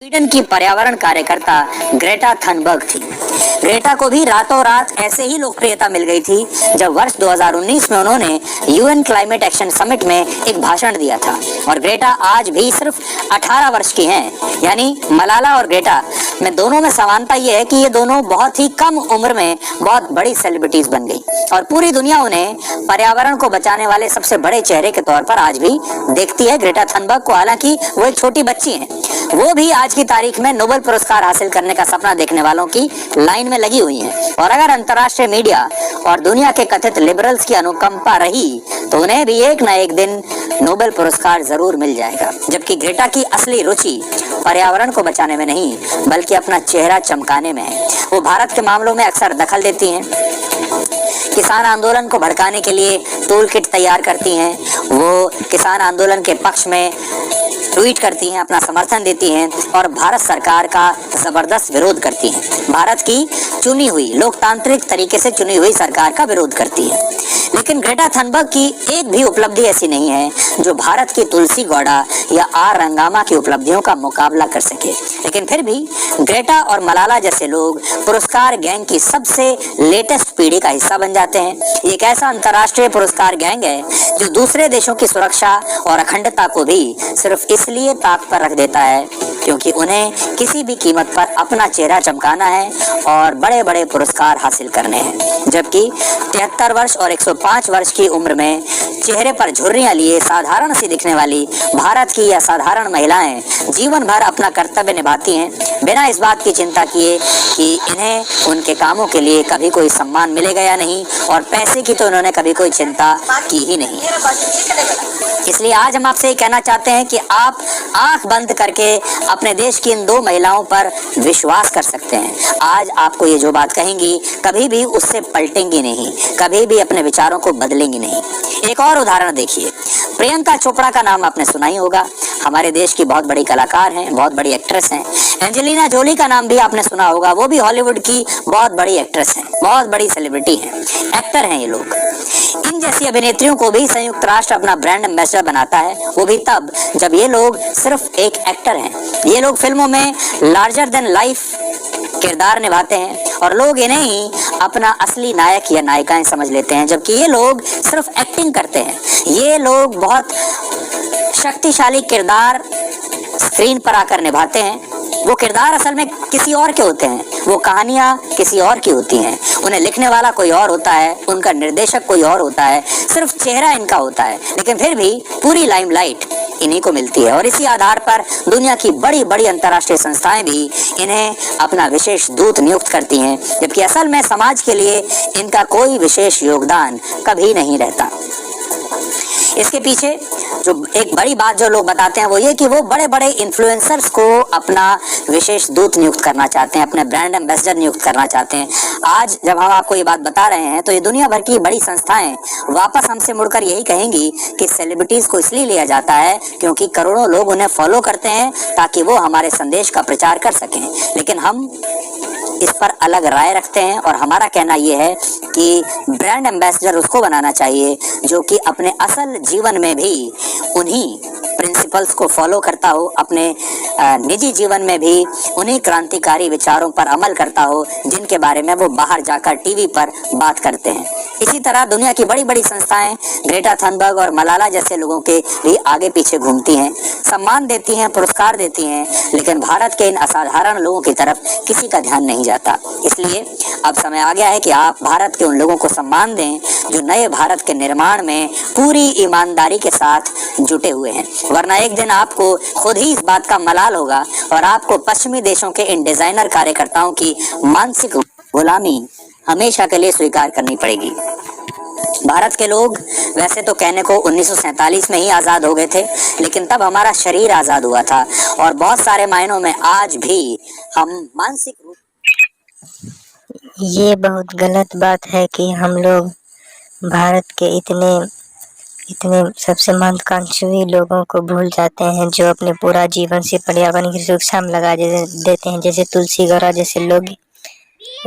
Sweden की पर्यावरण कार्यकर्ता ग्रेटा थनबर्ग थी। ग्रेटा को भी रातों रात ऐसे ही लोकप्रियता मिल गई थी जब वर्ष 2019 में उन्होंने यूएन क्लाइमेट एक्शन समिट में एक भाषण दिया था। और ग्रेटा आज भी सिर्फ 18 वर्ष की हैं। यानी मलाला और ग्रेटा में दोनों में समानता ये है कि ये दोनों बहुत ही कम उम्र में बहुत बड़ी सेलिब्रिटीज बन गई और पूरी दुनिया उन्हें पर्यावरण को बचाने वाले सबसे बड़े चेहरे के तौर पर आज भी देखती है। ग्रेटा थनबर्ग को, हालांकि वो एक छोटी बच्ची हैं, वो भी आज की तारीख में नोबेल पुरस्कार हासिल करने का सपना देखने वालों की लाइन में लगी हुई हैं। और अगर अंतर्राष्ट्रीय मीडिया और दुनिया के कथित लिबरल्स की अनुकंपा रही तो उन्हें भी एक न एक दिन नोबेल पुरस्कार जरूर मिल जाएगा। जबकि ग्रेटा की असली रुचि पर्यावरण को बचाने में नहीं बल्कि अपना चेहरा चमकाने में है। वो भारत के मामलों में अक्सर दखल देती हैं, किसान आंदोलन को भड़काने के लिए टूल किट तैयार करती हैं, वो किसान आंदोलन के पक्ष में ट्वीट करती हैं, अपना समर्थन देती हैं और भारत सरकार का जबरदस्त विरोध करती हैं। भारत की चुनी हुई, लोकतांत्रिक तरीके से चुनी हुई सरकार का विरोध करती है। लेकिन ग्रेटा थनबर्ग की एक भी उपलब्धि ऐसी नहीं है जो भारत की तुलसी गौड़ा या आर रंगामा की उपलब्धियों का मुकाबला कर सके। लेकिन फिर भी ग्रेटा और मलाला जैसे लोग पुरस्कार गैंग की सबसे लेटेस्ट पीढ़ी का हिस्सा बन जाते हैं। ये एक ऐसा अंतर्राष्ट्रीय पुरस्कार गैंग है जो दूसरे देशों की सुरक्षा और अखंडता को भी सिर्फ इसलिए ताक पर रख देता है क्योंकि उन्हें किसी भी कीमत पर अपना चेहरा चमकाना है और बड़े बड़े पुरस्कार हासिल करने हैं। जबकि 73 वर्ष और 105 वर्ष की उम्र में चेहरे पर झुर्रियां लिए साधारण सी दिखने वाली भारत की यह साधारण महिलाएं जीवन भर अपना कर्तव्य निभाती हैं, बिना इस बात की चिंता किए कि इन्हें उनके कामों के लिए कभी कोई सम्मान मिलेगा या नहीं, और पैसे की तो उन्होंने कभी कोई चिंता की ही नहीं। इसलिए आज हम आपसे ये कहना चाहते हैं कि आप आंख बंद करके अपने देश की इन दो महिलाओं पर विश्वास कर सकते हैं। आज आपको ये जो बात कहेंगी कभी भी उससे पलटेंगी नहीं, कभी भी अपने विचारों को बदलेंगी नहीं। एक और उदाहरण देखिए, प्रियंका चोपड़ा का नाम आपने सुना ही होगा, हमारे देश की बहुत बड़ी कलाकार हैं, बहुत बड़ी एक्ट्रेस हैं। एंजेलिना जोली का नाम भी आपने सुना होगा, वो भी हॉलीवुड की बहुत बड़ी एक्ट्रेस हैं, बहुत बड़ी सेलिब्रिटी हैं, एक्टर हैं ये लोग। इन जैसी अभिनेत्रियों को भी संयुक्त राष्ट्र अपना ब्रांड एम्बेसडर बनाता है, वो भी तब जब ये लोग सिर्फ एक एक्टर हैं। ये लोग फिल्मों में लार्जर देन लाइफ किरदार निभाते हैं और लोग इन्हें ही अपना असली नायक या नायिकाएं समझ लेते हैं, जबकि ये लोग सिर्फ एक्टिंग करते हैं। ये लोग बहुत शक्तिशाली किरदार स्क्रीन पर आकर निभाते हैं। वो किरदार असल में किसी और के होते हैं, वो कहानियां किसी और की होती हैं, उन्हें लिखने वाला कोई और होता है, उनका निर्देशक कोई और होता है, सिर्फ चेहरा इनका होता है, लेकिन फिर भी पूरी लाइमलाइट इन्हीं को मिलती है। और इसी आधार पर दुनिया की बड़ी बड़ी अंतर्राष्ट्रीय संस्थाएं भी इन्हें अपना विशेष दूत नियुक्त करती हैं, जबकि असल में समाज के लिए इनका कोई विशेष योगदान कभी नहीं रहता। इसके पीछे जो एक बड़ी बात जो लोग बताते हैं वो ये कि वो बड़े बड़े इन्फ्लुएंसर्स को अपना विशेष दूत नियुक्त करना चाहते हैं, अपने ब्रांड एम्बेसडर नियुक्त करना चाहते हैं। आज जब हम आपको ये बात बता रहे हैं तो ये दुनिया भर की बड़ी संस्थाएं वापस हमसे मुड़कर यही कहेंगी कि सेलिब्रिटीज को इसलिए लिया जाता है क्योंकि करोड़ों लोग उन्हें फॉलो करते हैं ताकि वो हमारे संदेश का प्रचार कर सकें। लेकिन हम इस पर अलग राय रखते हैं और हमारा कहना यह है कि ब्रांड एम्बेसडर उसको बनाना चाहिए जो कि अपने असल जीवन में भी उन्हीं प्रिंसिपल्स को फॉलो करता हो, अपने निजी जीवन में भी उन्हीं क्रांतिकारी विचारों पर अमल करता हो जिनके बारे में वो बाहर जाकर टीवी पर बात करते हैं। इसी तरह दुनिया की बड़ी बड़ी संस्थाएं ग्रेटा थनबर्ग और मलाला जैसे लोगों के भी आगे पीछे घूमती हैं, सम्मान देती हैं, पुरस्कार देती हैं, लेकिन भारत के इन असाधारण लोगों की तरफ किसी का ध्यान नहीं जाता। इसलिए अब समय आ गया है कि आप भारत के उन लोगों को सम्मान दें जो नए भारत के निर्माण में पूरी ईमानदारी के साथ जुटे हुए हैं, वरना एक दिन आपको खुद ही इस बात का मलाल होगा और आपको पश्चिमी देशों के इन डिजाइनर कार्यकर्ताओं की मानसिक गुलामी हमेशा के लिए स्वीकार करनी पड़ेगी। भारत के लोग वैसे तो कहने को 1947 में ही आज़ाद हो गए थे, लेकिन तब हमारा शरीर आज़ाद हुआ था और बहुत सारे मायनों में आज भी हम मानसिक रूप। ये बहुत गलत बात है कि हम लोग भारत के इतने सबसे महत्वाकांक्षी लोगों को भूल जाते हैं जो अपने पूरा जीवन से पर्यावरण की सुरक्षा में लगा देते हैं, जैसे तुलसी गौड़ा जैसे लोग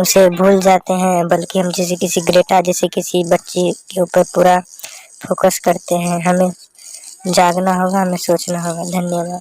उसे भूल जाते हैं, बल्कि हम जैसे किसी ग्रेटा जैसे किसी बच्ची के ऊपर पूरा फोकस करते हैं। हमें जागना होगा, हमें सोचना होगा। धन्यवाद।